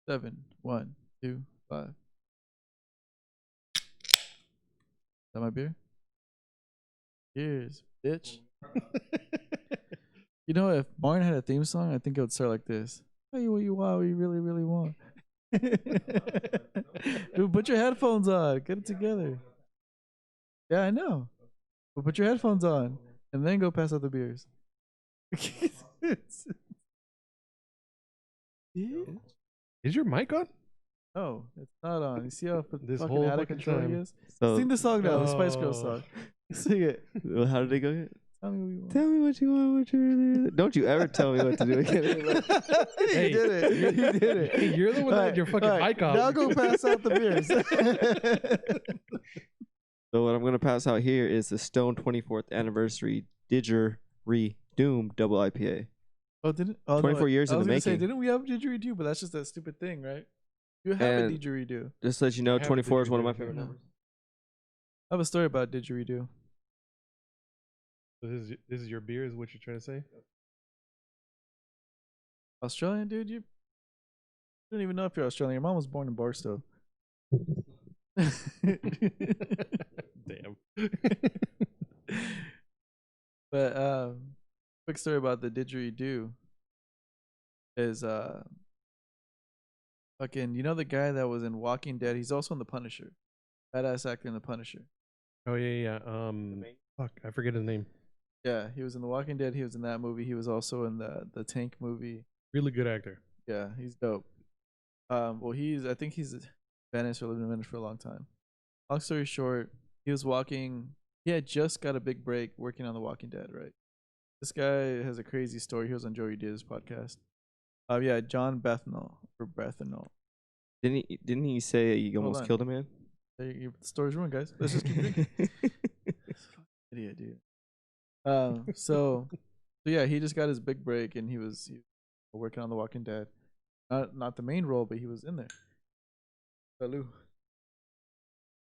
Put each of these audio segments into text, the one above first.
7, 1, 2, 5. Is that my beer? Cheers, bitch. You know, if Martin had a theme song, I think it would start like this. Tell you what you want, what you really, really want. Dude, put your headphones on. Get it together. Yeah, I know. But put your headphones on and then go pass out the beers. Yeah. Is your mic on? No, it's not on. You see how This fucking whole out of fucking control he time. is? So Sing the song now, the Spice Girls song. Sing it. how did it go? Tell me what you want. Tell me what you want. What you really. Don't you ever tell me what to do again. You did it. You did it. You're the one that had your fucking mic off. Now go pass out the beers. So what I'm gonna pass out here is the Stone 24th anniversary DidgeriDoom double IPA. Oh, didn't? Oh, 24 years in the I was gonna say, making. didn't we have didgeridoo? But that's just that stupid thing, right? You have a And didgeridoo. just to let you know, I have a 24 is one of my didgeridoo. favorite No. numbers. I have a story about didgeridoo. So this is your beer, is what you're trying to say? Australian, dude, you don't even know if you're Australian. Your mom was born in Barstow. Damn. But quick story about the didgeridoo is fucking, you know the guy that was in Walking Dead? He's also in The Punisher. Badass actor in The Punisher. Oh yeah. Fuck, I forget his name. Yeah, he was in The Walking Dead. He was in that movie. He was also in the Tank movie. Really good actor. Yeah, he's dope. Well, I think he's in Venice or lived in Venice for a long time. Long story short, he was walking. He had just got a big break working on The Walking Dead, right? This guy has a crazy story. He was on Joey Diaz's podcast. Yeah, Jon Bernthal or Bernthal. Didn't he say he Hold almost on. killed a man? The story's ruined, guys. Let's just keep drinking. Idiot, dude. So yeah, he just got his big break, and he was working on The Walking Dead. Not the main role, but he was in there. Salud.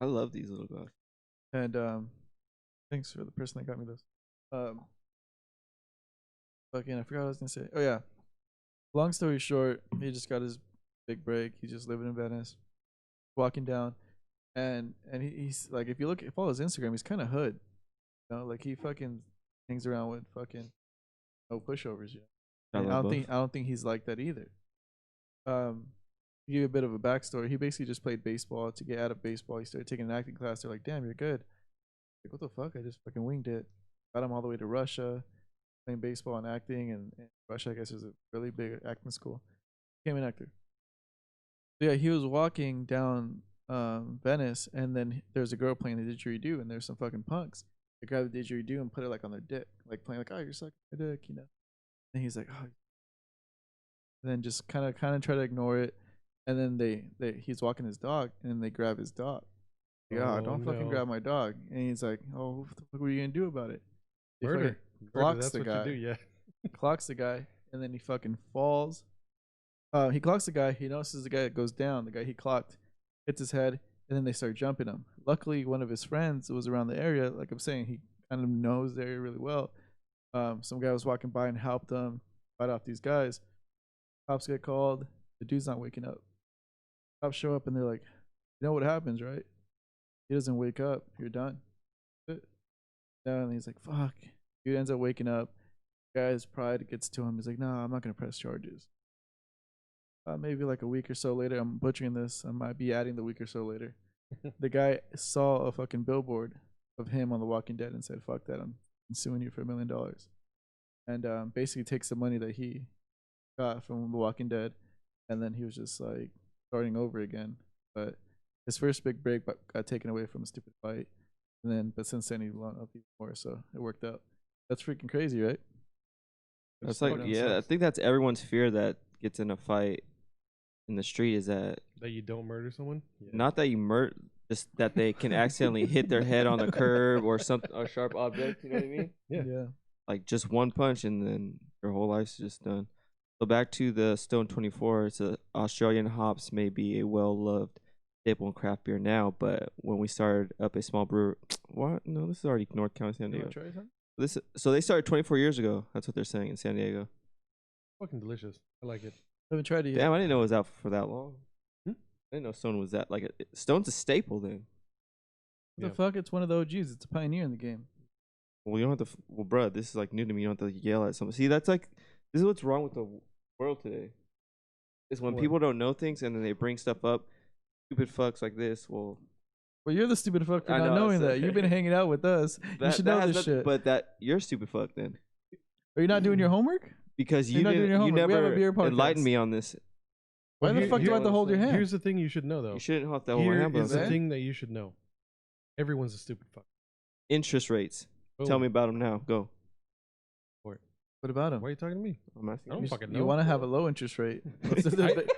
I love these little guys. And thanks for the person that got me this. Fucking, I forgot what I was gonna say. Oh yeah. Long story short, he just got his big break. He's just living in Venice, walking down, and he's like, if you follow his Instagram, he's kind of hood. You know, like he fucking hangs around with fucking no pushovers. Yeah. I don't think he's like that either. To give you a bit of a backstory, he basically just played baseball. To get out of baseball, he started taking an acting class. They're like, damn, you're good. Like, what the fuck? I just fucking winged it. Got him all the way to Russia, playing baseball and acting. And Russia, I guess, is a really big acting school. Became an actor. So yeah, he was walking down Venice, and then there's a girl playing the didgeridoo, and there's some fucking punks. They grab the didgeridoo and put it like on their dick, like playing like, oh, you're sucking my dick, you know. And he's like, oh. And then just kind of try to ignore it. And then he's walking his dog, and then they grab his dog. Like, oh, don't fucking grab my dog. And he's like, oh, what the fuck were you gonna do about it? Murder. Clocks That's the what guy. you do, yeah. Clocks the guy, and then he fucking falls. He clocks the guy. He notices the guy that goes down. The guy he clocked hits his head, and then they start jumping him. Luckily, one of his friends was around the area. Like I'm saying, he kind of knows the area really well. Some guy was walking by and helped them fight off these guys. Cops get called. The dude's not waking up. Cops show up, and they're like, you know what happens, right? He doesn't wake up. You're done. And he's like, fuck. Dude ends up waking up. Guy's pride gets to him. He's like, no, I'm not going to press charges. Maybe like a week or so later, I'm butchering this. I might be adding the week or so later. The guy saw a fucking billboard of him on The Walking Dead and said, fuck that. I'm suing you for $1 million. And basically takes the money that he got from The Walking Dead. And then he was just like starting over again. But his first big break got taken away from a stupid fight. And then, but since then, he loaned up even more. So it worked out. That's freaking crazy, right? That's like, yeah, I think that's everyone's fear that gets in a fight in the street is that you don't murder someone. Yeah. Not that you murder, just that they can accidentally hit their head on the curb or something, a sharp object. You know what I mean? Yeah. Like just one punch and then your whole life's just done. So back to the Stone 24. It's Australian hops may be a well-loved staple in craft beer now, but when we started up a small brewer, what? No, this is already North County, San Diego. Try something? So they started 24 years ago. That's what they're saying in San Diego. Fucking delicious. I like it. haven't tried it yet. Damn, I didn't know it was out for that long. Hmm? I didn't know Stone was that like Stone's a staple then. What the fuck? It's one of the OGs. It's a pioneer in the game. Well, you don't have to. Well, bruh, this is like new to me. You don't have to yell at someone. See, that's like this is what's wrong with the world today. Is when What? people don't know things and then they bring stuff up. Stupid fucks like this. Well, You're the stupid fuck for I not know, knowing so- that. You've been hanging out with us. You should know has this nothing- shit. But that you're a stupid fuck then Are you not doing your homework? because You're you not doing your didn't. You homework. We have a never beer podcast. enlightened me on this. Why the fuck do I have to hold your hand? Here's the thing you should know, though. You shouldn't have to hold my Here hand. but is the that. thing that you should know. Everyone's a stupid fuck. Interest rates. Tell Boom. me about them now. Go. What about him? Why are you talking to me? I'm asking I don't you. fucking know. You want to have a low interest rate.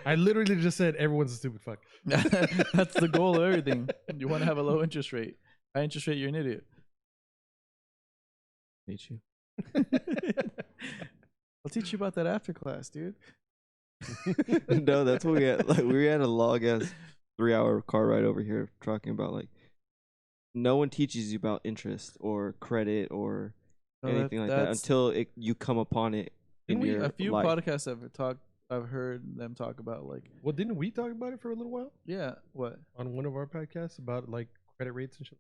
I literally just said everyone's a stupid fuck. That's the goal of everything. You want to have a low interest rate. High interest rate, you're an idiot. Hate you. I'll teach you about that after class, dude. No, that's what we had. Like we had a long ass 3-hour car ride over here talking about like no one teaches you about interest or credit or anything like that that's- until you come upon it in your A few life. podcasts I've heard them talk about like, Well, didn't we talk about it for a little while yeah, what? on one of our podcasts about like credit rates and shit?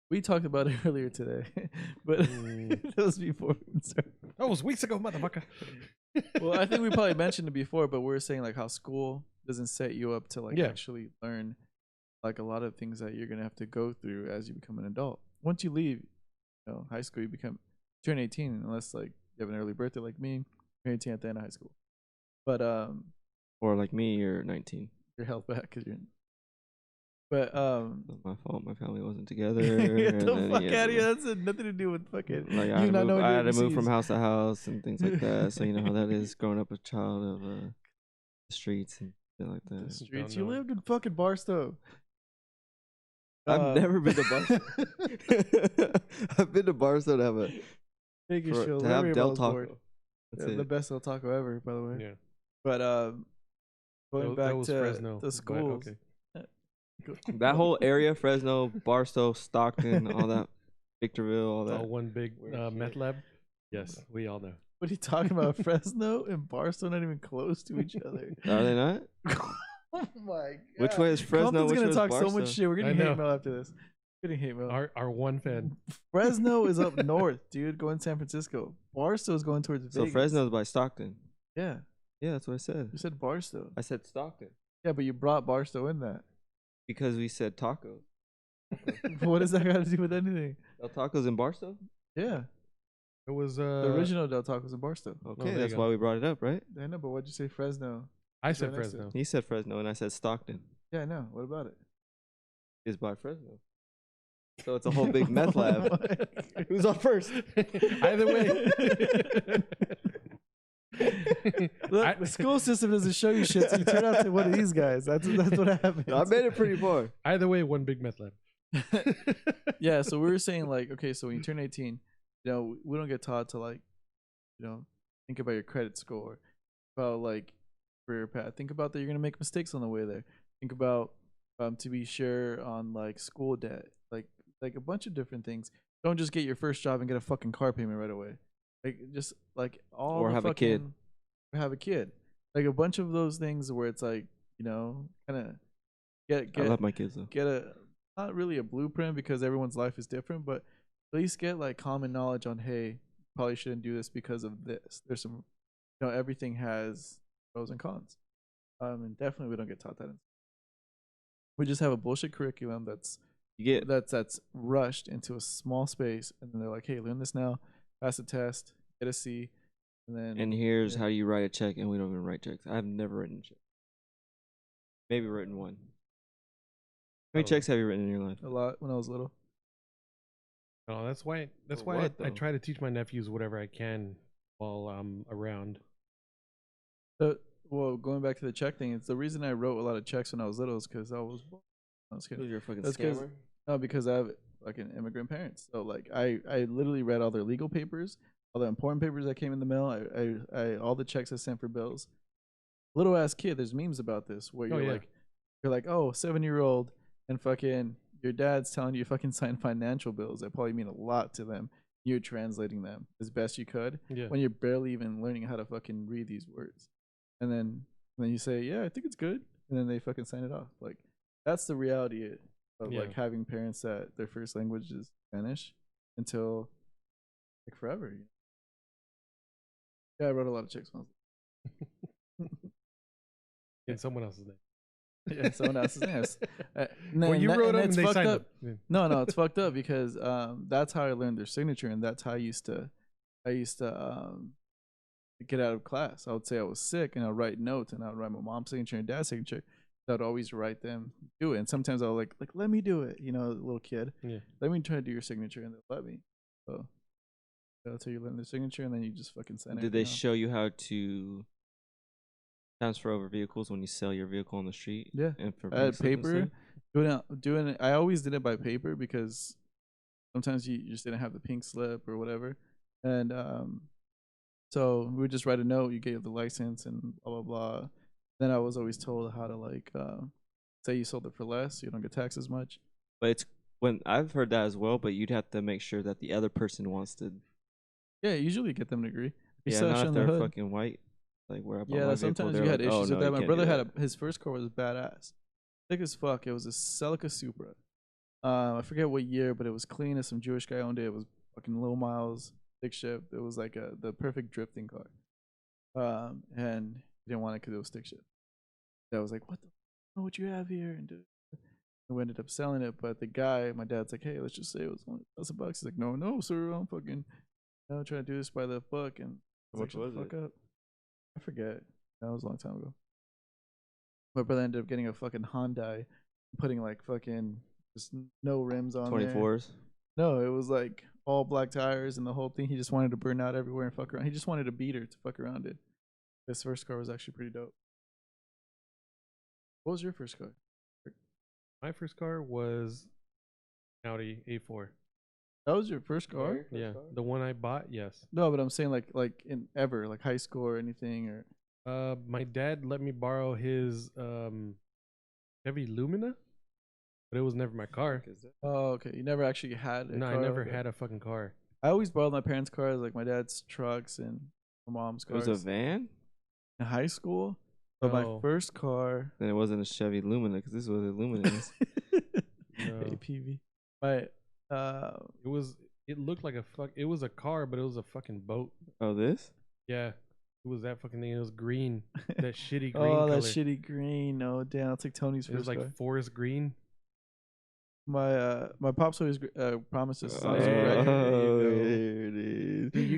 We talked about it earlier today, but Mm. that was before we started. That was weeks ago, motherfucker. Well, I think we probably mentioned it before, but we were saying like how school doesn't set you up to like Yeah. actually learn like a lot of things that you're gonna have to go through as you become an adult. Once you leave, high school, you turn 18 unless like you have an early birthday like me. You're 18 at the end of high school, but Or like me, you're 19. you're held back because you're. But Not my fault. My family wasn't together. get and the then, fuck yeah, out of here. That's nothing to do with fucking Like you not knowing I your had to move from ABCs. house to house and things like that. So you know how that is growing up a child of the streets and shit like The that. streets. Don't You know. lived in fucking Barstow. I've never been to Barstow. I've been to Barstow to have Take your show. to have Del Taco. Taco. That's The it. best Del Taco ever, by the way. Yeah. But going That back was to Fresno, the but schools. okay. That whole area, Fresno, Barstow, Stockton, all that, Victorville, all It's all that. one big Weird meth shit. lab. Yes, we all know. What are you talking about? Fresno and Barstow not even close to each other. Are they not? Oh my god. Which way is Fresno? Compton's Which gonna way is talk Barstow? so much shit. We're I getting hate know. mail after this. Getting hate mail. Our one fan. Fresno is up north, dude, going San Francisco. Barstow is going towards So Vegas. Fresno's by Stockton. Yeah, Yeah, that's what I said. you said Barstow. I said Stockton Yeah, but you brought Barstow in that. because we said tacos. What does that got to do with anything? Del Tacos in Barstow? Yeah, It was the original Del Tacos in Barstow. Okay, there you that's go. why we brought it up, right? I know, but what'd you say, Fresno? I Is said that next to Fresno. He said Fresno and I said Stockton. Yeah, I know. What about it? Is by Fresno. So it's a whole big meth lab. Who's on first? Either way. Look, the school system doesn't show you shit, so you turn out to one of these guys. That's what happens. I made it pretty far. Either way, one big meth lab. Yeah, so we were saying like, okay, so when you turn 18, we don't get taught to like, think about your credit score, about like career path. Think about that you're gonna make mistakes on the way there. Think about to be sure on like school debt, like a bunch of different things. Don't just get your first job and get a fucking car payment right away. Like just like all Or the have a kid. fucking- or have a kid. Like a bunch of those things where it's like, kind of I get love my kids though. get a not really a blueprint because everyone's life is different, but at least get like common knowledge on, hey, probably shouldn't do this because of this. There's some, everything has pros and cons. And definitely we don't get taught that. We just have a bullshit curriculum that's that's rushed into a small space, and then they're like, hey, learn this now, pass the test, get a C, and then And here's how you write a check, and we don't even write checks. I've never written a check. Maybe written one. How many Oh. checks have you written in your life? a lot when I was little. No, that's why For I what, though? try to teach my nephews whatever I can while I'm around. Well, going back to the check thing, it's the reason I wrote a lot of checks when I was little is because I was kidding. You're a fucking That's 'cause- scammer. No, because I have like an immigrant parents. So like I literally read all their legal papers, all the important papers that came in the mail. I all the checks I sent for bills. Little ass kid, there's memes about this where Oh, you're yeah. like, oh, 7-year-old and fucking your dad's telling you to fucking sign financial bills that probably mean a lot to them. You're translating them as best you could Yeah. when you're barely even learning how to fucking read these words. and then you say, yeah, I think it's good, and then they fucking sign it off. Like that's the reality of Yeah. like having parents that their first language is Spanish until like forever. Yeah, I wrote a lot of checks once. In someone else's name. Yeah, someone else's name. Well, you wrote them and it's they fucked signed up. up. Yeah. No, it's fucked up because that's how I learned their signature, and that's how I used to get out of class. I would say I was sick, and I'd write notes, and I'd write my mom's signature and dad's signature. So I'd always write them, do it, and sometimes I'll like let me do it. You know, little kid, Yeah. let me try to do your signature, and they'll let me. So that's how you learn the signature, and then you just fucking send it. Did they show you how to transfer over vehicles when you sell your vehicle on the street? Yeah. And for I had pink slip and paper. stuff? Doing it. I always did it by paper because sometimes you just didn't have the pink slip or whatever, and so we would just write a note. You gave the license and blah blah blah. Then I was always told how to like say you sold it for less, so you don't get taxed as much. But it's when I've heard that as well, but you'd have to make sure that the other person wants to. Yeah, usually get them to agree. You Yeah, still not show if them the they're hood. fucking white. Like where I bought my Yeah, vehicle, sometimes they're you had like, issues oh, with no, that. you My can't brother do had that. his first car was badass, thick as fuck. It was a Celica Supra. I forget what year, but it was clean as some Jewish guy owned it. It was fucking low miles, thick shift. It was like the perfect drifting car. And he didn't want it because it was stick shift. I was like, what the know what you have here? And we ended up selling it. But the guy, my dad's like, hey, let's just say it was only $1,000. He's like, no, sir, I'm fucking trying to do this by the book. And How much was it? up. I forget. That was a long time ago. My brother ended up getting a fucking Hyundai, putting like fucking just no rims on there. 24s. No, it was like all black tires and the whole thing. He just wanted to burn out everywhere and fuck around. He just wanted a beater to fuck around in. His first car was actually pretty dope. What was your first car? My first car was Audi A4. That was your first car? Yeah, the one I bought. Yes. No, but I'm saying like in ever, like high school or anything or. My dad let me borrow his Chevy Lumina, but it was never my car. Oh, okay. You never actually had a No, car? I never Okay. had a fucking car. I always borrowed my parents' cars, like my dad's trucks and my mom's It cars. was a van? In high school, but my No. first car. Then it wasn't a Chevy Lumina because this was a Lumina. No. APV. My It looked like it was a car, but it was a fucking boat. Oh, this? Yeah. It was that fucking thing. It was green. That shitty green oh, color. that shitty green. Oh, damn! I'll take Tony's It was first like car. forest green. My pops always promised us. Oh, here it is. If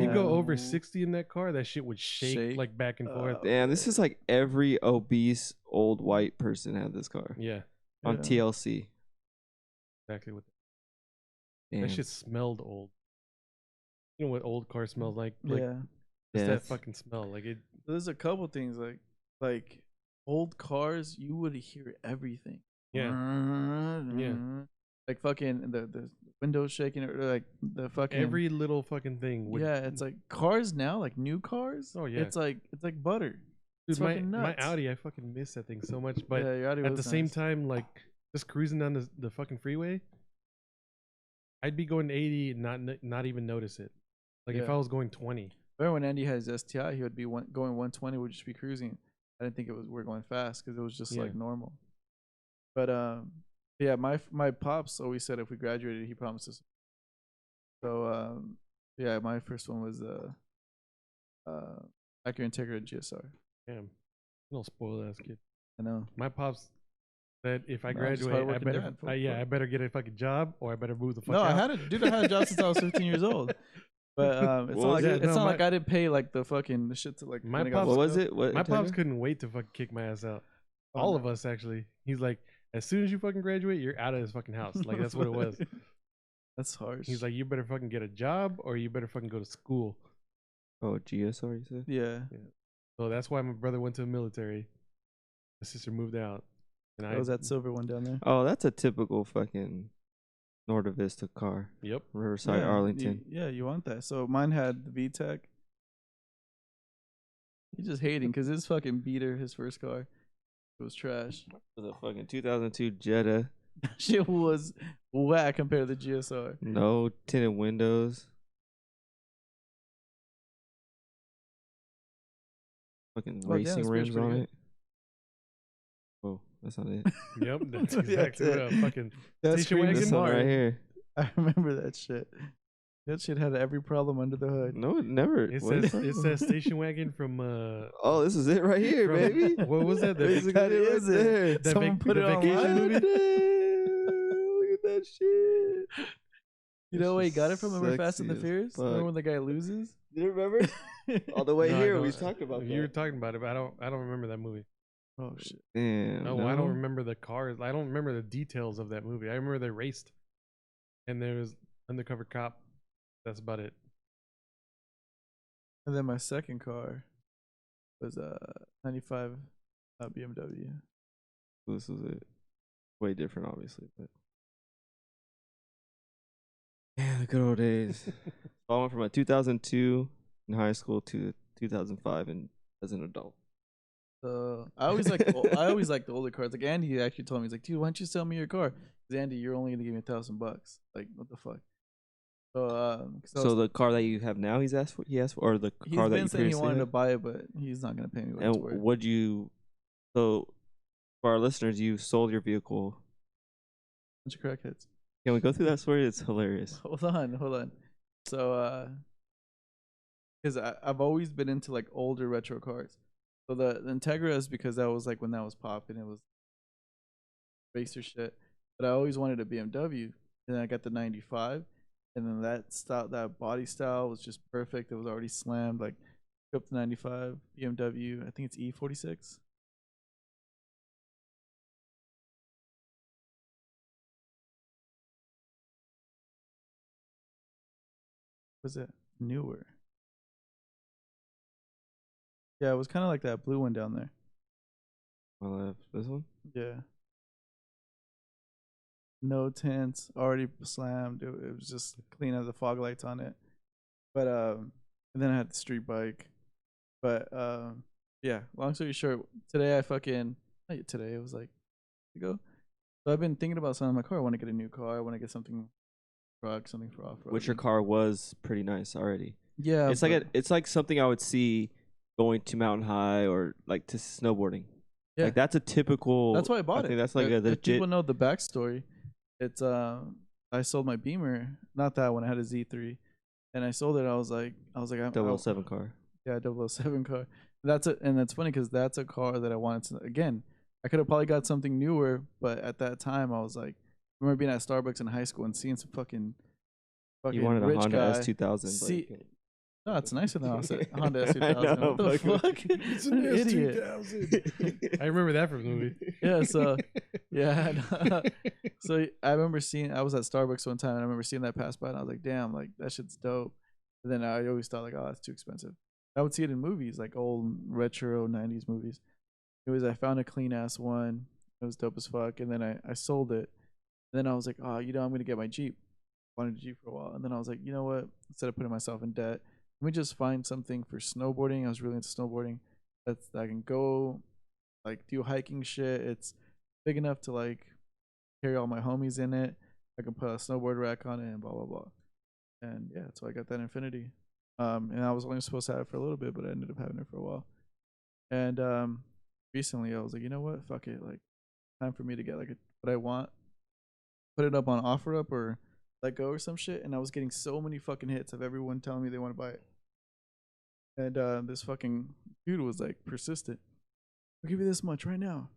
you go over Damn. 60 in that car, that shit would shake like back and forth. Damn, this is like every obese old white person had this car Yeah, on Yeah. TLC. exactly what. Damn. That shit smelled old. You know what old car smells like? Like Yeah. just that Death. fucking smell. Like it. There's a couple things like old cars. You would hear everything. Yeah. Yeah. Like fucking the windows shaking or like the fucking Every little fucking thing would. yeah. It's like cars now, like new cars. Oh, yeah. It's like butter. Dude, It's my fucking my nuts. Audi, I fucking miss that thing so much. But yeah, your Audi at was the same nice. time, like just cruising down the fucking freeway, I'd be going 80 and not even notice it. Like if Yeah. I was going 20. Remember when Andy had his STI, he would be going 120, would just be cruising. I didn't think we're going fast because it was just Yeah. like normal. But yeah, my pops always said if we graduated, he promised us. So yeah, my first one was Acura Integra GSR. Damn, little spoiled ass kid. I know. My pops said if I No, I'm just graduate, I hardworking better dad. I better get a fucking job or I better move the fuck No, out. I had a job since I was 15 years old. But it's What not was like it? it's not No, like I didn't pay like the shit to like. My when I got pops- What to was school. it? What? My pops Integra? couldn't wait to fucking kick my ass out. Oh, All no. of us actually. He's like, as soon as you fucking graduate, you're out of this fucking house. Like that's what it was. That's harsh. He's like, you better fucking get a job or you better fucking go to school. Oh, GSR, you said? yeah, So that's why my brother went to the military. My sister moved out, and that was that silver one down there. Oh, that's a typical fucking Norda Vista car. Yep. Riverside, Yeah, Arlington. you want that. So mine had the VTEC. He's just hating because his fucking beater, his first car, it was trash. It was a fucking 2002 Jetta. Shit was whack compared to the GSR. No tinted windows. fucking Oh, damn, racing this beer's rims pretty on good. it. Oh, that's not it. Yep, that's Yeah, exactly what that's fucking That's station Screaming wagon. This one right Smart. here. I remember that shit. That shit had every problem under the hood. No, it never. It what says it says station wagon from Oh, this is it right here, from- baby. what was that? The Basically, That it right is it. there. The Someone put the it vacation online. movie? Look at that shit. You know where he got it from? Remember Fast and the Sexy as Furious? fuck. Remember when the guy loses? You remember? All the way No, I here, don't- we talked about You were that. talking about it, but I don't remember that movie. Oh shit! Damn. No, I don't remember the cars. I don't remember the details of that movie. I remember they raced, and there was undercover cop. That's about it. And then my second car was a '95 BMW. This is it. Way different, obviously, but yeah, the good old days. So I went from a 2002 in high school to 2005 and as an adult. I always like the older cars. Like Andy actually told me, he's like, dude, why don't you sell me your car? Because Andy, you're only gonna give me $1,000. Like, what the fuck? So the car that you have now, he asked for, or the he's car that been you saying he previously wanted to had? buy it, but he's not gonna pay me what it's And worth. would you? So for our listeners, you sold your vehicle. Bunch of crackheads. Can we go through that story? It's hilarious. Hold on. So, because I've always been into like older retro cars. So the Integra is because that was like when that was popping. It was racer shit. But I always wanted a BMW, and then I got the '95, and then that body style was just perfect. It was already slammed. Like up to '95 BMW. I think it's E46. Was it newer? Yeah, it was kind of like that blue one down there. My left. This one. Yeah. No tints, already slammed. It was just clean as the fog lights on it. But and then I had the street bike. But yeah, long story short, today not today, it was like ago. So I've been thinking about selling my car. I want to get a new car. I want to get something something for off road. Which your car was pretty nice already. Yeah. It's like it's like something I would see going to Mountain High or like to snowboarding. Yeah. Like that's a typical. That's why I bought it. think that's like a If legit. people know the backstory, it's I sold my Beamer, not that one. I had a Z3, and I sold it. I was like, 007 car. Yeah, 007 car. And that's funny because that's a car that I wanted to. Again, I could have probably got something newer, but at that time I was like, I remember being at Starbucks in high school and seeing some fucking You wanted a rich Honda guy. S2000. See- but No, it's nicer than Honda I S2000. know, What the fuck. fuck? It's an an idiot. S2000. I remember that from the movie. Yeah, so yeah. So I remember I was at Starbucks one time and I remember seeing that pass by and I was like, damn, like that shit's dope. And then I always thought like, oh, that's too expensive. I would see it in movies, like old retro 90s movies. Anyways, I found a clean ass one. It was dope as fuck. And then I sold it. And then I was like, oh, I'm going to get my Jeep. Wanted a Jeep for a while. And then I was like, you know what? Instead of putting myself in debt, let me just find something for snowboarding. I was really into snowboarding. That I can go, like, do hiking shit. It's big enough to, like, carry all my homies in it. I can put a snowboard rack on it and blah, blah, blah. And, yeah, so I got that Infinity. And I was only supposed to have it for a little bit, but I ended up having it for a while. And recently I was like, you know what? Fuck it. Like, time for me to get, like, what I want. Put it up on OfferUp or Let Go or some shit. And I was getting so many fucking hits of everyone telling me they want to buy it. And this fucking dude was like persistent. I'll give you this much right now.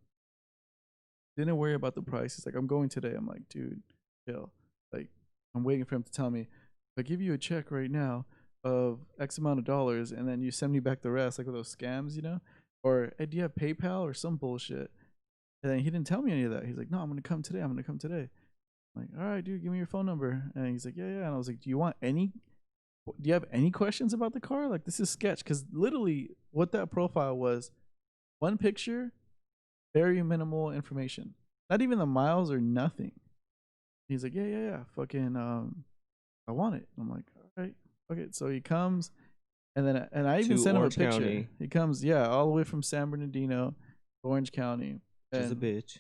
Didn't worry about the price. He's like, I'm going today. I'm like, dude, chill. Like, I'm waiting for him to tell me, if I give you a check right now of X amount of dollars and then you send me back the rest, like with those scams, you know? Or, hey, do you have PayPal or some bullshit? And then he didn't tell me any of that. He's like, no, I'm going to come today. I'm going to come today. I'm like, all right, dude, give me your phone number. And he's like, yeah. And I was like, do you have any questions about the car? Like, this is sketch. Because literally what that profile was, one picture, very minimal information. Not even the miles or nothing. He's like, yeah. Fucking, I want it. I'm like, all right. Okay. So he comes and I even To sent him a Orange picture. County. He comes, all the way from San Bernardino, Orange County. She's a bitch.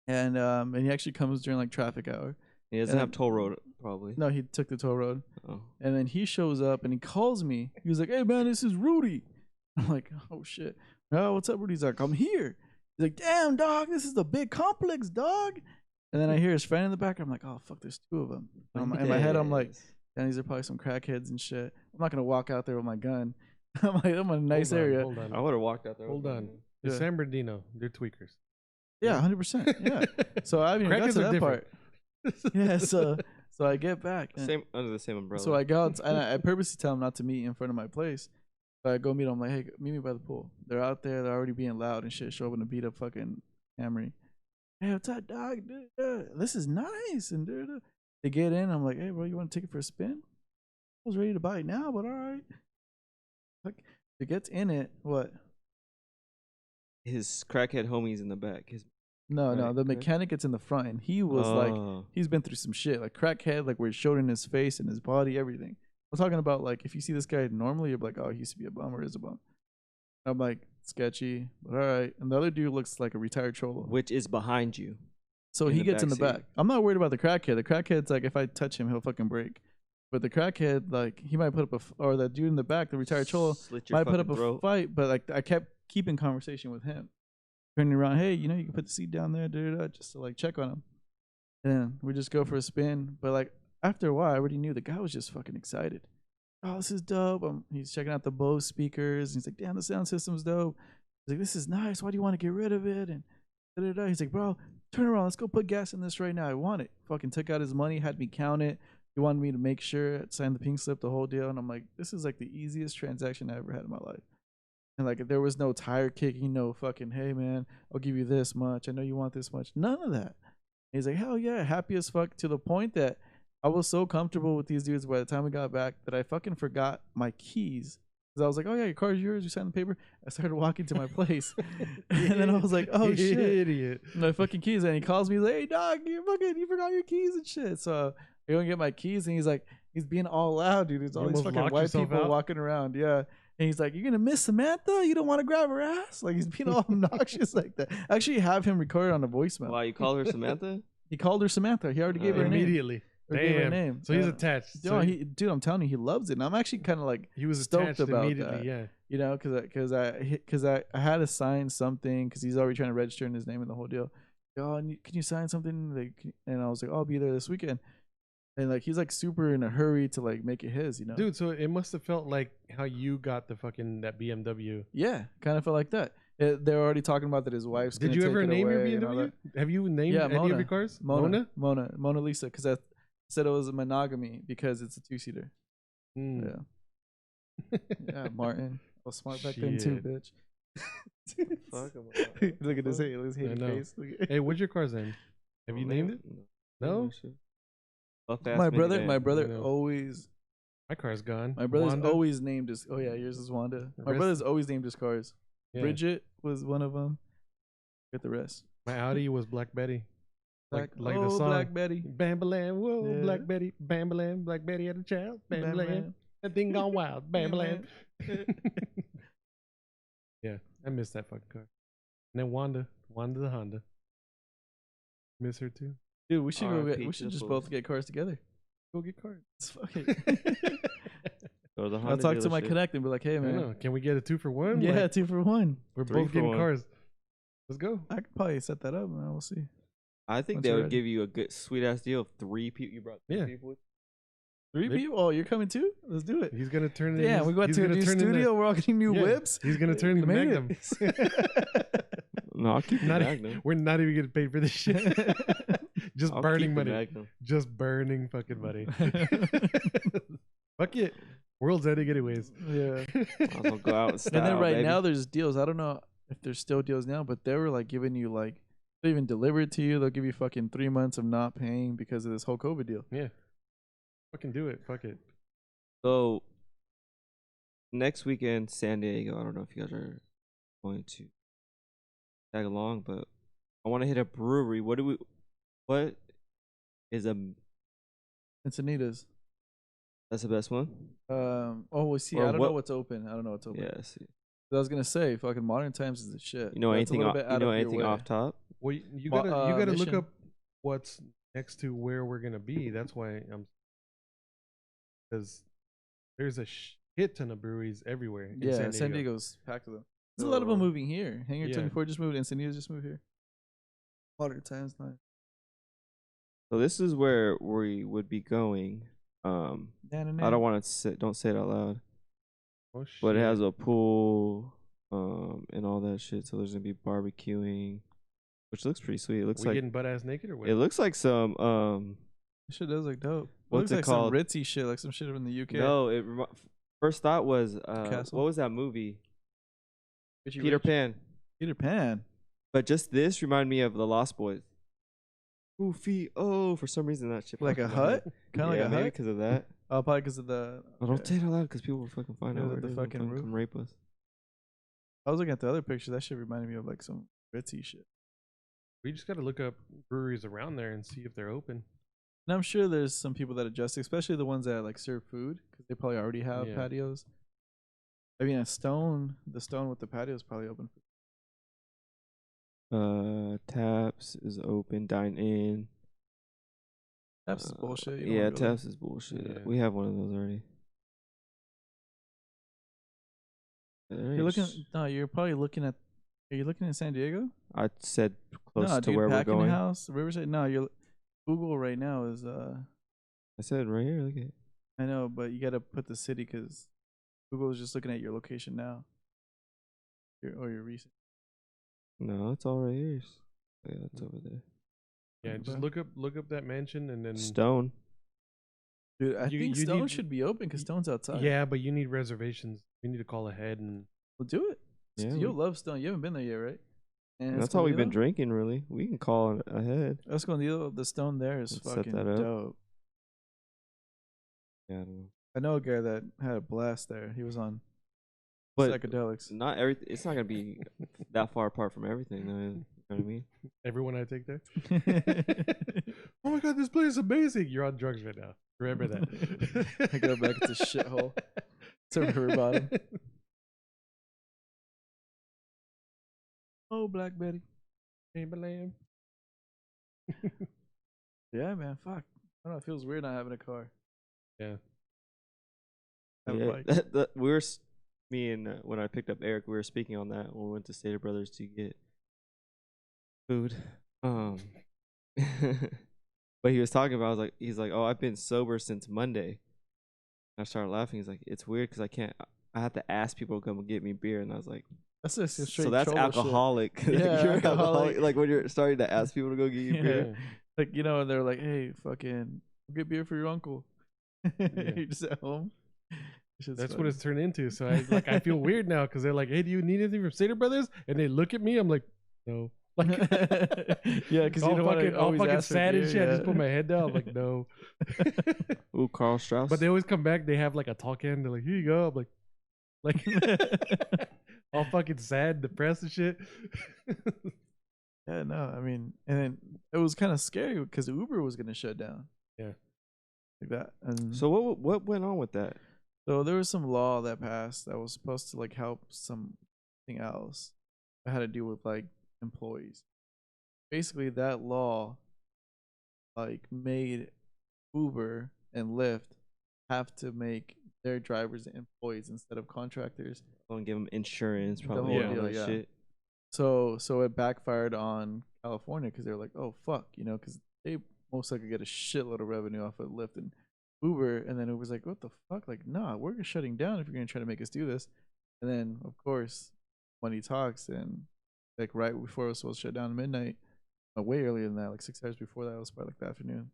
And he actually comes during like traffic hour. He doesn't have toll road, probably. No, he took the toll road. Oh. And then he shows up and he calls me. He was like, hey, man, this is Rudy. I'm like, oh shit. Oh, what's up, Rudy? He's like, I'm here. He's like, damn, dog, this is the big complex, dog. And then I hear his friend in the back. I'm like, oh fuck, there's two of them. In my head, I'm like, Yes. damn, these are probably some crackheads and shit. I'm not gonna walk out there with my gun. I'm like, I'm in a nice area. Hold on. I would have walked out there. Hold with my on. gun. The Yeah. San Bernardino, they're tweakers. Yeah, 100%. Yeah. So I haven't even got Crackheads to are that different. part. Yeah. So I get back. and- Same under the same umbrella. So I go out, and I purposely tell them not to meet in front of my place. So I go meet them. I'm like, hey, meet me by the pool. They're out there. They're already being loud and shit. Show up in a beat up fucking Camry. Hey, what's up, dog? This is nice. And they get in. I'm like, hey, bro, you want to take it for a spin? I was ready to buy it now, but all right. Like, it gets in it. What? his crackhead homies in the back. His No, Right, the correct. mechanic gets in the front, and he was like, Oh. he's been through some shit, like crackhead, like where it showed in his face and his body, everything. I'm talking about like if you see this guy normally, you're like, oh, he used to be a bum or is a bum. I'm like, sketchy, but all right. And the other dude looks like a retired cholo. which is behind you. So in he the gets in the back back. seat. I'm not worried about the crackhead. The crackhead's like, if I touch him, he'll fucking break. But the crackhead, like, he might put up or the dude in the back, the retired cholo, Slit your might put up fucking a throat. fight. But like, I kept keeping conversation with him, turning around. Hey, you can put the seat down there, just to like check on him. And then we just go for a spin. But like after a while, I already knew the guy was just fucking excited. Oh, this is dope. He's checking out the Bose speakers. He's like, damn, the sound system's dope. He's like, this is nice. Why do you want to get rid of it? And he's like, bro, turn around. Let's go put gas in this right now. I want it. Fucking took out his money, had me count it. He wanted me to make sure, sign the pink slip, the whole deal. And I'm like, this is like the easiest transaction I ever had in my life. And like, there was no tire kicking, no fucking, hey man, I'll give you this much. I know you want this much. None of that. And he's like, hell yeah, happy as fuck, to the point that I was so comfortable with these dudes by the time we got back that I fucking forgot my keys. Because I was like, oh yeah, your car's yours. You signed the paper. I started walking to my place. And then I was like, oh shit. Idiot. My fucking keys. And he calls me, he's like, hey dog, you forgot your keys and shit. So I go and get my keys, and he's like, he's being all loud, dude. There's all these almost fucking locked white yourself people out? walking around. Yeah. And he's like, you're gonna miss Samantha? You don't want to grab her ass? Like, he's being all obnoxious like that. I actually have him recorded on a voicemail. Wow, you call her Samantha? He called her Samantha. He already gave her a name. Immediately. Or gave her a Damn. name. So he's Yeah. attached. Dude, So dude, I'm telling you, he loves it. And I'm actually kind of like, he was stoked attached about immediately. that. Yeah. Because I had to sign something because he's already trying to register in his name and the whole deal. Oh, can you sign something? Like, and I was like, I'll be there this weekend. And like, he's like super in a hurry to like make it his, Dude, so it must have felt like how you got the fucking that BMW. Yeah, kind of felt like that. They're already talking about that his wife's. Did gonna you take ever it name your away and all BMW? Have you named Yeah, any Mona. of your cars? that. Mona Lisa, because I said it was a monogamy because it's a 2-seater. Mm. Yeah, yeah, Martin. I was smart back then too, Shit. bitch. Fuck him up. Look at this hate. Look at his I hating know. face. Look at- Hey, what's your car's name? Have you named it? No? My brother No. always. My car's gone. My brother's Wanda? always named his. Oh yeah, yours is Wanda. My rest- brother's always named his cars. Yeah. Bridget was one of them. Get the rest. My Audi was Black Betty. Like the oh, song. Black Betty. Bambalam, whoa, Yeah. Black Betty, Bambalam, Black Betty had a child, Bambalam, Bam, that thing gone wild, Bambalam. bam. Yeah, I miss that fucking car. And then Wanda the Honda. Miss her too. Dude, we should go R.I.P. get. We to should the just fools. both get cars together. Go get cars. Fuck it. Go to the I'll Honda talk to my dealership. connect and be like, hey I man. know. Can we get a 2-for-1? Yeah, Like, 2 for 1. we're 3 both for getting 1. cars. Let's go. I could probably set that up, man. We'll see. I think Once they you're would ready. give you a good sweet ass deal of 3 people. You brought 3 Yeah. people with 3 They- people? Oh, you're coming too? Let's do it. He's gonna turn it. Yeah, we got to a new studio. We're all getting new whips. He's gonna turn We the made Magnum. it. No, I'll keep the Not, Magnum. we're not even getting paid for this shit. Just I'll burning keep the money. Magnum. Just burning fucking money. Fuck it. World's ending anyways. Yeah. Might as well go out in And style, then right baby. now there's deals. I don't know if there's still deals now, but they were like giving you like they even deliver it to you. They'll give you fucking 3 months of not paying because of this whole COVID deal. Yeah. Fucking do it. Fuck it. So next weekend, San Diego. I don't know if you guys are going to tag along, but I want to hit a brewery. What is a It's Anita's. that's the best one? Oh, well, see, Or I don't know what- what's open. I don't know what's open. Yeah. See. I was gonna say, fucking Modern Times is the shit. You know That's a anything? little Off, bit you out know of your anything way. off top? Well, you Well, gotta look Mission. up what's next to where we're gonna be. That's why I'm. Because there's a shit ton of breweries everywhere. In Yeah, San Diego. Diego's packed with them. There's a lot of them So- moving here. Hangar Yeah. 24 just moved, and San Diego's just moved here. Water times 9. So this is where we would be going. I don't want to don't say it out loud, Oh shit! but it has a pool, and all that shit. So there's gonna be barbecuing, which looks pretty sweet. It looks we like getting butt ass naked or what? it looks like some This shit does look dope. What's looks it like called? some ritzy shit, like some shit from the UK. No, first thought was Castle? what was that movie? Richie Peter Rich. Pan. Peter Pan. But just this reminded me of the Lost Boys. Goofy. Oh, for some reason that shit. Like popped a in my hut? head. Kind of Yeah, like a maybe hut? because of that. Oh, probably because of the. Oh, don't okay. say it out loud because people will fucking find Yeah, out. where the it is and fucking roof. come rape us. I was looking at the other picture. That shit reminded me of like some ritzy shit. We just gotta look up breweries around there and see if they're open. And I'm sure there's some people that adjust, especially the ones that like serve food, because they probably already have Yeah. patios. I mean, the stone with the patio is probably open. Taps is open. Dine in. That's bullshit. You don't Yeah, wanna go there. Taps is bullshit. Yeah. We have one of those already. You're looking. No, you're probably looking at. Are you looking at San Diego? I said close no, to dude, where we're Packing going. House, Riverside. No, you're. Google right now is I said right here. Look at it. I know, but you gotta put the city because Google is just looking at your location now. Your recent. No, it's all right here. Yeah, it's over there. Yeah, just look up that mansion and then. Stone. Dude, I You- think you Stone need- should be open because Stone's outside. Yeah, but you need reservations. You need to call ahead and. We'll do it. Yeah, You'll love Stone. You haven't been there yet, right? And that's all we've been Escondido? drinking, really. We can call ahead. Escondido, the Stone there is Let's set fucking that up. dope. Yeah, I don't know. I know a guy that had a blast there. He was on But psychedelics. not everything. It's not gonna be that far apart from everything. Though, you know what I mean? Everyone I take there. Oh my god, this place is amazing! You're on drugs right now. Remember that. I go back, it's a shithole. It's a river bottom. Oh, Black Betty. Timberland. Yeah, man. Fuck. I don't know. It feels weird not having a car. Yeah. Have a Yeah, bike. we were me and when I picked up Eric, we were speaking on that when we went to Stater Brothers to get food. But he was talking about. He's like, oh, I've been sober since Monday. And I started laughing. He's like, it's weird because I have to ask people to come and get me beer, and I was like, That's just a straight so that's troll shit. alcoholic. Yeah, You're alcoholic. alcoholic. Like when you're starting to ask people to go get you Yeah. beer. Like, you know, and they're like, hey, fucking, get beer for your uncle. You're just at home. That's what it's turned into. So I feel weird now because they're like, "Hey, do you need anything from Stater Brothers?" And they look at me. I'm like, "No." Like, yeah, because you all don't want to all fucking ask for sad and beer, shit. I yeah. just put my head down. I'm like, "No." Ooh, Carl Strauss. But they always come back. They have like a tall can. They're like, "Here you go." I'm like all fucking sad, depressed and shit. Yeah, no, I mean, and then it was kind of scary because Uber was gonna shut down. Yeah. Like that. And So what went on with that? so there was some law that passed that was supposed to like help something else that had to do with like employees. Basically, that law like made Uber and Lyft have to make their drivers employees instead of contractors. Don't give them insurance, probably whole and all deal, that yeah. shit. So it backfired on California because they were like, oh fuck, you know, because they most likely get a shitload of revenue off of Lyft and Uber, and then Uber's like, what the fuck? Like, nah, we're shutting down if you're gonna try to make us do this. And then of course, money talks, and like right before it was supposed to shut down at midnight, way earlier than that, like 6 hours before that, it was probably like the afternoon.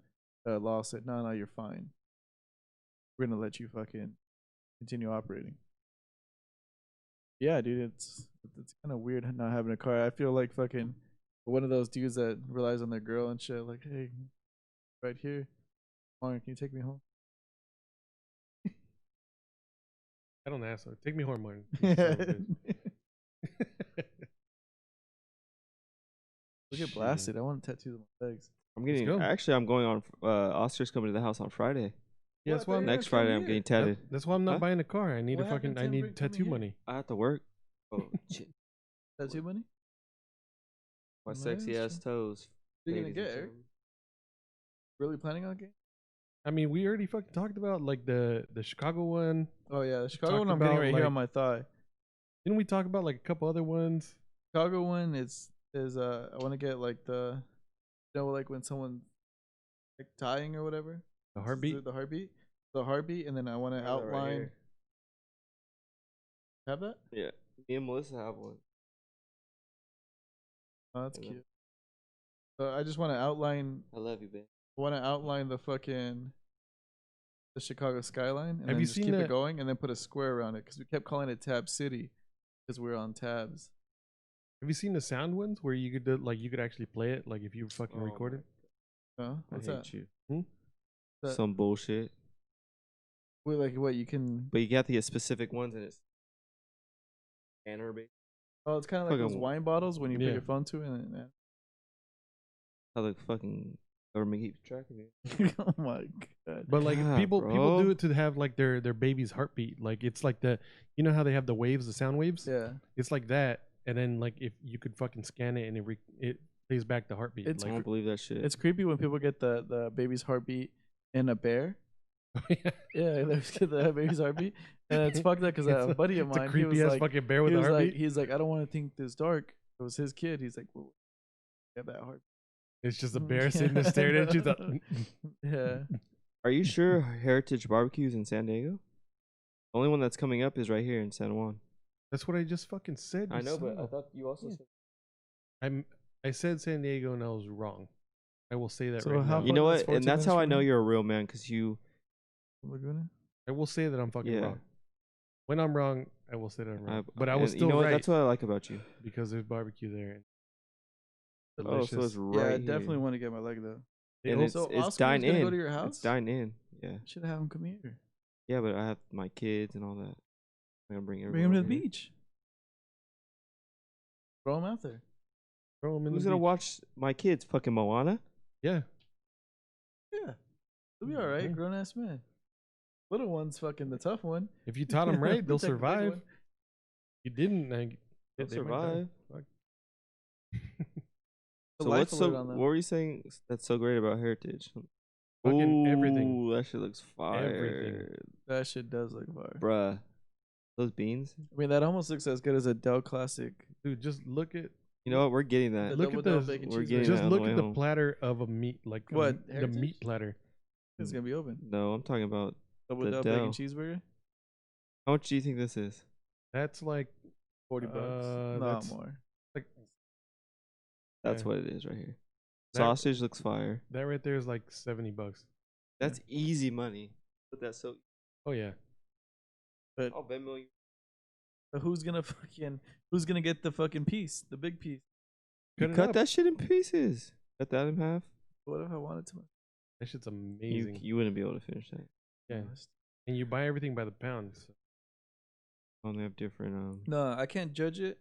Law said, no, you're fine. We're gonna let you fucking continue operating. Yeah, dude, it's kind of weird not having a car. I feel like fucking one of those dudes that relies on their girl and shit. Like, hey, right here, Lauren, can you take me home? I don't ask. Take me home, Martin. Look at blasted. I want to tattoo my legs. I'm going on. Oscar's coming to the house on Friday. Yeah, that's why Next Friday I'm getting tatted. That's why I'm not Huh? buying a car. I need What happened to him coming tattoo here? money. I have to work. Oh shit! Tattoo money? My Nice. sexy ass toes. What are you gonna ladies get, and Eric? gentlemen. Really planning on getting? I mean, we already fucking talked about like the Chicago one. Oh yeah, the Chicago talked one I'm getting about, right here like- on my thigh. Didn't we talk about like a couple other ones? Chicago one is I want to get like like when someone like dying or whatever. The heartbeat. The heartbeat, and then I want to outline. Have that? Yeah, me and Melissa have one. Oh, that's Yeah. cute. So I just want to outline. I love you, babe. I want to outline the Chicago skyline, and Have then you just seen keep it that- going, and then put a square around it because we kept calling it Tab City because we're on tabs. Have you seen the sound ones where you could do, like you could actually play it like if you fucking recorded? Oh, what's I that? hate you. That- Some bullshit. Wait, like what you can? But you got to get specific ones, and it's scanner based. Oh, it's kind of like those Fucking- wine bottles when you Yeah. put your phone to it. And How the fucking government keeps track of it. oh my god! But like God, people bro. do it to have like their baby's heartbeat. Like it's like you know how they have the waves, the sound waves. Yeah, It's like that, and then like if you could fucking scan it and it plays back the heartbeat. It's I like, don't believe that shit. it's creepy when people get the baby's heartbeat in a bear. Yeah, they just get the baby's heartbeat, and it's fucked up because a buddy of it's a mine, he creepy was ass like, fucking bear with he a was heartbeat. like, he's like, I don't want to think this dark. It was his kid. He's like, well, yeah, that heart. It's just a bear sitting there staring at you. Yeah. Are you sure Heritage Barbecue's in San Diego? The only one that's coming up is right here in San Juan. That's what I just fucking said. I you know, but I saw. thought you also said. I said San Diego and I was wrong. I will say that So right how now. You know That's what? 14 And that's minutes how I from know here? you're a real man, because you. Laguna. I will say that I'm fucking Yeah. wrong. When I'm wrong, I will say that I'm wrong. I- But I was and still you know what? right That's what I like about you. because there's barbecue there. Oh, Delicious. so it's right Yeah, I here. definitely want to get my leg though. And it's, Also, it's Oscar's dine gonna in. go to your house? It's dine in. Yeah. Should have him come here. Yeah, but I have my kids and all that. I'm gonna bring Bring everyone him to the over here. beach. Throw him out there. Throw 'em in Who's the gonna beach. watch my kids? Fucking Moana? Yeah. Yeah, he'll be all right. Mhm. Grown ass man. Little one's fucking the tough one. If you taught them right, they'll Protect the big survive. one. You didn't. Like, They'll they might die. survive. Fuck. The So life what's alert so? on them. What were you saying that's so great about Heritage? Fucking everything. Ooh, that shit looks fire. Everything. That shit does look fire. Bruh. Those beans? I mean, that almost looks as good as a Dell Classic. Dude, just look at You know what? We're getting that. The look double at Dell the- bacon we're cheeseburger. getting just that on look the at way the home. platter of a meat, like What, the Heritage? meat platter. It's gonna be open. No, I'm talking about Double The Dell Dell. bacon cheeseburger. how much do you think this is? That's like $40. No that's- more. like That's Yeah. what it is right here. That- Sausage looks fire. that right there is like $70. That's easy money. But that's so. Oh yeah. But I'll Venmo you. who's gonna get the fucking piece, the big piece? You it cut up. that shit in pieces. Cut that in half. What if I wanted to? That shit's You amazing. you wouldn't be able to finish that. Yeah. And you buy everything by the pound. So. Only have different No, I can't judge it.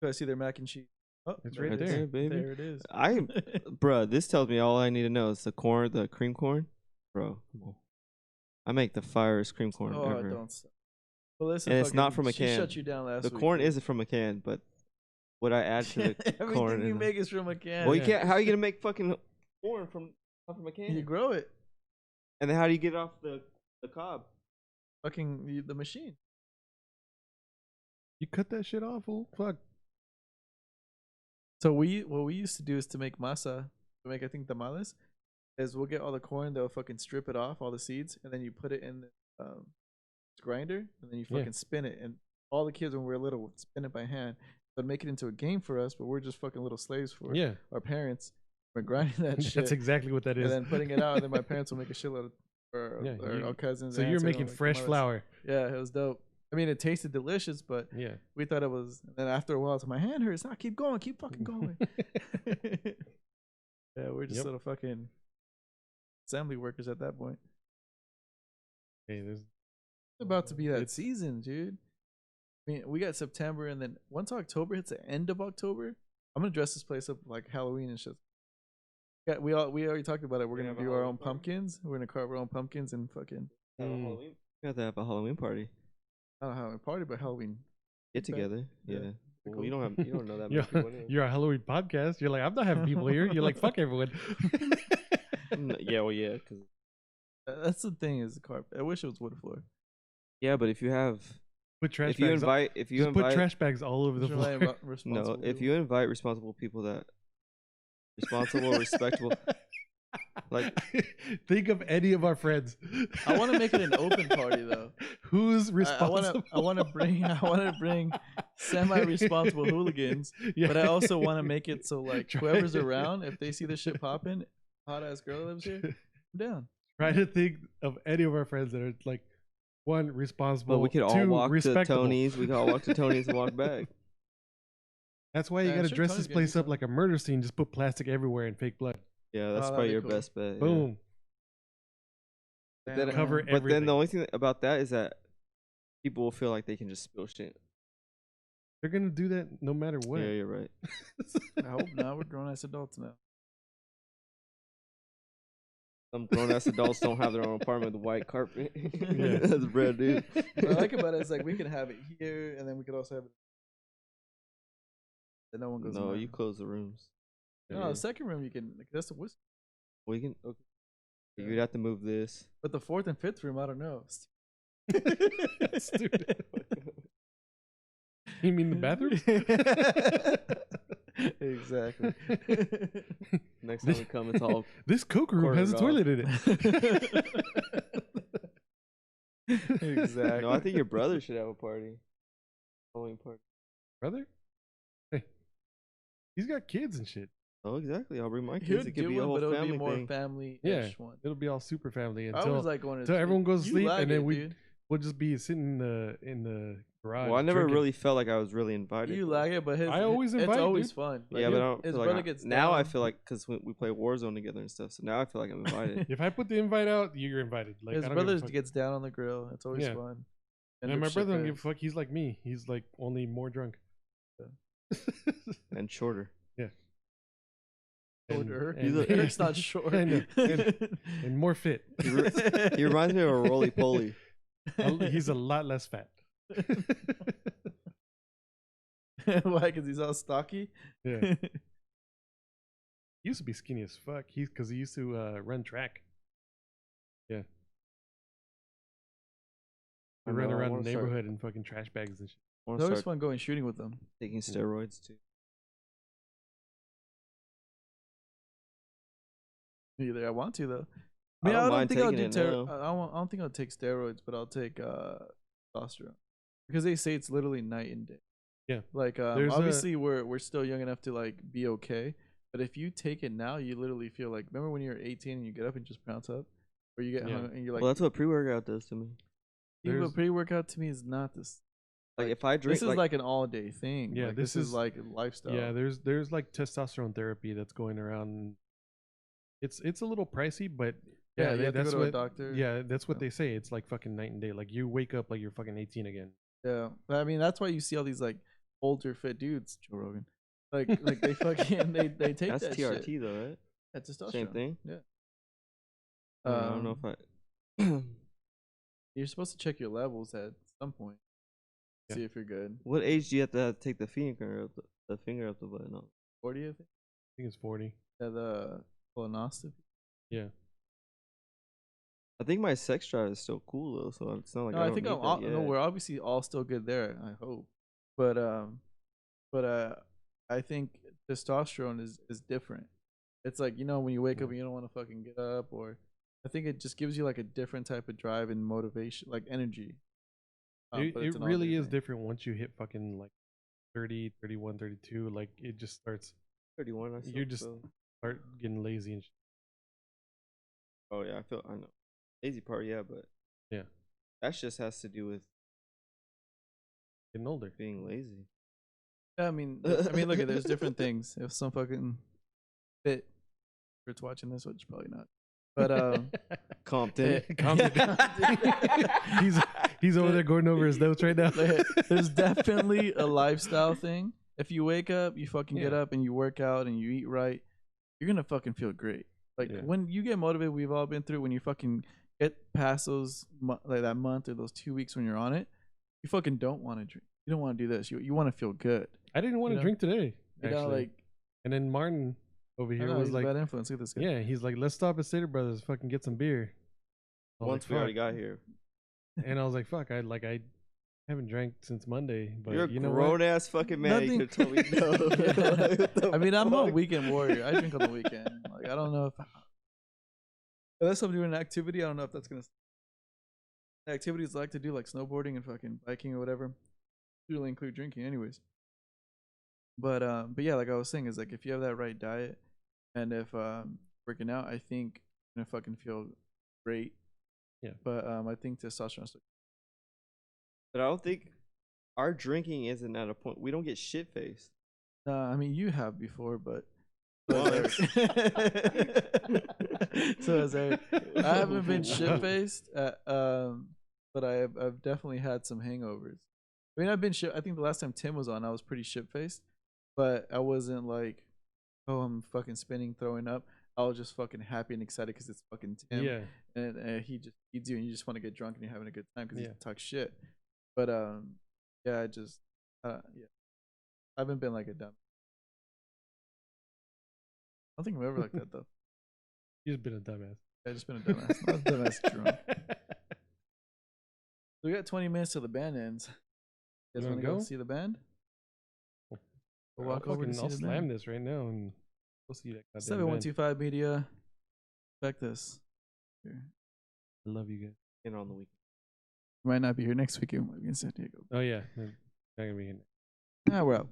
I see their mac and cheese. Oh, It's there right it is. there, baby. There it is. I bruh, this tells me all I need to know is the corn, the cream corn. Bro, come on. I make the firest cream corn Oh, ever. don't stop. Well, listen, And it's not fucking- from a she can. shut you down last The week. corn isn't from a can, but what I add to the Everything corn you in make is from a can. well, you can't. How are you gonna make fucking corn not from a can? You grow it. And then how do you get it off the cob? Fucking the machine. You cut that shit off, fool. Fuck. So what we used to do is to make masa, to make I think tamales, is we'll get all the corn, they'll fucking strip it off, all the seeds, and then you put it in the grinder, and then you Yeah. fucking spin it. And all the kids when we were little would spin it by hand. They'd make it into a game for us, but we're just fucking little slaves for Yeah. our parents. We're grinding that shit. That's exactly what that is. And then putting it out, and then my parents will make a shitload of, or Yeah, you- our cousins. So aunts, you're everyone making make fresh tamales. flour. Yeah, it was dope. I mean, it tasted delicious, but Yeah. we thought it was. And then after a while, it's my hand hurts. Nah, keep going, keep fucking going. Yeah, we're just Yep. little fucking assembly workers at that point. Hey, there's It's about to be that It's- season, dude. I mean, we got September, and then once October hits the end of October, I'm gonna dress this place up like Halloween and shit. Yeah, we already talked about it. We're Gonna gonna have a do our Halloween own party? pumpkins. We're gonna carve our own pumpkins and fucking Have a Mm. Halloween. We have to have a Halloween party. I don't know how a party, but Halloween. Get Okay. together. Yeah. Yeah. Well, Cool. you don't know that many you're, people in here. you're a Halloween podcast. You're like, I'm not having people here. You're like, fuck everyone. Yeah, well, yeah, because That's the thing is the carpet. I wish it was wood floor. Yeah, but if you have, Put trash if you bags. invite, if you Just put invite, trash bags all over the Should I floor. responsible no, if people? you invite responsible people that, responsible, respectable, like think of any of our friends. I want to make it an open party though. Who's I responsible? want to bring semi-responsible hooligans, Yeah. but I also want to make it so like Try- whoever's around, if they see this shit popping, hot ass girl that lives here, I'm down. Try to think of any of our friends that are like, one, responsible. but we could all two, walk to respectable. Tony's. We could all walk to Tony's and walk back. That's why you Yeah, gotta sure, dress Tony's this gonna place do up like a murder scene. Just put plastic everywhere and fake blood. Yeah, that's Oh, that'd probably be your cool. best bet. Yeah. Boom. But then, Cover but then everything. the only thing about that is that people will feel like they can just spill shit. They're gonna do that no matter what. Yeah, you're right. I hope not. We're grown ass adults now. Some grown ass adults don't have their own apartment with white carpet. Yeah. That's brand new. What I like about it is like we can have it here, and then we could also have it. That no one goes. No, in you close the rooms. No, Yeah. the second room you can. Like, that's the whiskey. We can. Okay. Yeah. You'd have to move this. But the fourth and fifth room, I don't know. Stupid. You mean the bathroom? Exactly. Next time we come, it's all. This Coke room has a Quartered toilet in it. Exactly. No, I think your brother should have a party. Halloween party. Brother? Hey. He's got kids and shit. Oh, exactly. I'll bring my He kids. would It could do be a one, whole but it would family be more thing. family-ish Yeah. one. It'll be all super family I until was like going until everyone goes to sleep, and then dude. we'll just be sitting in the garage. Well, I never drinking. really felt like I was really invited. You though. like it, but I always invite, it's always dude. fun. Yeah, but I don't his feel brother like gets now I down. feel like because we play Warzone together and stuff. So now I feel like I'm invited. If I put the invite out, you're invited. Like His I don't give a brother fuck. gets down on the grill. It's always Yeah. fun. And my brother don't give a fuck. He's like me. He's like only more drunk. And shorter. Shorter. And- Eric's not short. I know. And more fit. He reminds me of a roly poly. He's a lot less fat. Why? Because he's all stocky. Yeah. He used to be skinny as fuck. Because he used to run track. Yeah. I He ran know, I around the wanna start- neighborhood in fucking trash bags and shit. I want It's to always start fun going shooting with them. taking steroids too. Either I want to though. I don't mind think I'll taking do. it now. I don't think I'll take steroids, but I'll take testosterone because they say it's literally night and day. Yeah. Like There's obviously we're still young enough to like be okay, but if you take it now, you literally feel like remember when you're 18 and you get up and just bounce up, or you get Yeah. hung and you're like. Well, that's what pre-workout does to me. Even there's- pre-workout to me is not this. Like if I drink, This is like an all-day thing. Yeah, Like, this this is is- like a lifestyle. Yeah, there's like testosterone therapy that's going around. It's a little pricey, but Yeah, you they- have to that's go to a what doctor. Yeah, that's what Yeah. they say. It's like fucking night and day. Like you wake up like you're fucking 18 again. Yeah, but I mean that's why you see all these like older fit dudes, Joe Rogan, like they fucking they take that's that TRT shit. though, right? That's testosterone. Same thing. Yeah. I don't know if I. You're supposed to check your levels at some point, Yeah. see if you're good. What age do you have to take the finger up the finger up the butt? No. 40, I think. I think it's 40. Yeah, the colonoscopy. Yeah. I think my sex drive is still cool though, so it's not like No, I I don't think need I'm that all, yet. no, we're obviously all still good there. I hope, but I think testosterone is different. It's like when you wake up and you don't want to fucking get up, or I think it just gives you like a different type of drive and motivation, like energy. It, But it it's an really all-day is thing. different once you hit fucking like 30, 31, 32. Like it just starts 31. I You're still just- feel- start getting lazy and shit. Oh yeah, I know. Lazy part, yeah, but Yeah. that just has to do with Getting older. being lazy. Yeah, I mean, look at there's different things. If some fucking fit, if it's watching this, which probably not. But Compton. Compton. He's over there going over his notes right now. there's definitely a lifestyle thing. If you wake up, you fucking get Yeah. up and you work out and you eat right, you're gonna fucking feel great. Like Yeah. when you get motivated, we've all been through. When you fucking get past those like that month or those 2 weeks when you're on it, you fucking don't want to drink. You don't want to do this. You want to feel good. I didn't want You to know? drink today. You Actually. know, like And then Martin over I here know, was he's like, a bad influence. Look at this guy. yeah, he's like, let's stop at Stater Brothers, fucking get some beer. I was Once like, we already "Fuck." got here. And I was like, fuck, I haven't drank since Monday. But You're a you know grown what? ass fucking man. You Nothing- could have told me no. What the I mean, I'm a fuck? weekend warrior. I drink on the weekend. Like, I don't know if unless I'm doing an activity, I don't know if that's gonna. Activities I like to do, like snowboarding and fucking biking or whatever, usually include drinking, anyways. But yeah, like I was saying, is like if you have that right diet, and if working out, I think you're gonna fucking feel great. Yeah. But I think testosterone. But I don't think our drinking isn't at a point. We don't get shit faced. I mean you have before, but Once. so as I haven't been shit faced, but I've definitely had some hangovers. I mean I've been shit. I think the last time Tim was on, I was pretty shit faced, but I wasn't like, oh I'm fucking spinning, throwing up. I was just fucking happy and excited because it's fucking Tim. Yeah. And he just feeds you, and you just want to get drunk and you're having a good time because Yeah. you talk shit. But yeah, I just yeah, I haven't been like a dumb. I don't think I'm ever like that though. You've been a dumbass. I just been a dumbass. Not a dumbass drunk. We got 20 minutes till the band ends. You guys You want to wanna go go? see the band? We'll walk I'll over to fucking- see I'll the slam band. this right now and we'll see that. goddamn band. 7125 Media. Expect this. Here. I love you guys. And on the weekend. Might not be here next weekend. We'll be in San Diego. Oh yeah, not gonna be in. We're out.